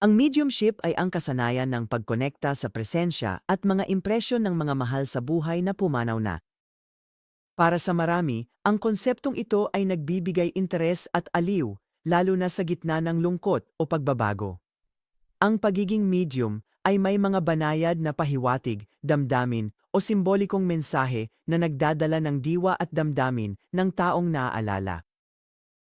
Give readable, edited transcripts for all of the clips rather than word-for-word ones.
Ang mediumship ay ang kasanayan ng pagkonekta sa presensya at mga impresyon ng mga mahal sa buhay na pumanaw na. Para sa marami, ang konseptong ito ay nagbibigay interes at aliw, lalo na sa gitna ng lungkot o pagbabago. Ang pagiging medium ay may mga banayad na pahiwatig, damdamin, o simbolikong mensahe na nagdadala ng diwa at damdamin ng taong naaalala.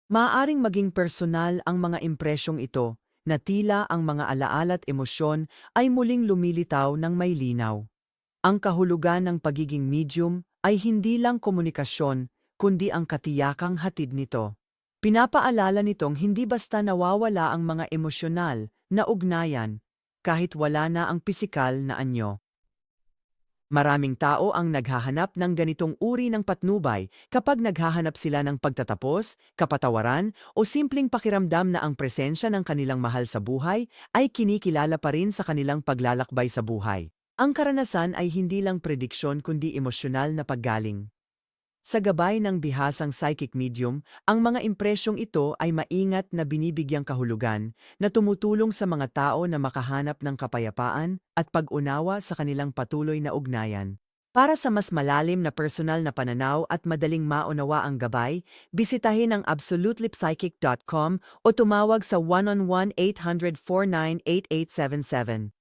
Maaaring maging personal ang mga impresyong ito, na tila ang mga alaala at emosyon ay muling lumilitaw ng may linaw. Ang kahulugan ng pagiging medium ay hindi lang komunikasyon, kundi ang katiyakang hatid nito. Pinapaalala nitong hindi basta nawawala ang mga emosyonal na ugnayan, kahit wala na ang pisikal na anyo. Maraming tao ang naghahanap ng ganitong uri ng patnubay kapag naghahanap sila ng pagtatapos, kapatawaran, o simpleng pakiramdam na ang presensya ng kanilang mahal sa buhay ay kinikilala pa rin sa kanilang paglalakbay sa buhay. Ang karanasan ay hindi lang prediksyon kundi emosyonal na paggaling. Sa gabay ng bihasang psychic medium, ang mga impresyong ito ay maingat na binibigyang kahulugan na tumutulong sa mga tao na makahanap ng kapayapaan at pag-unawa sa kanilang patuloy na ugnayan. Para sa mas malalim na personal na pananaw at madaling maunawa ang gabay, bisitahin ang absolutelypsychic.com o tumawag sa 111 800 498877.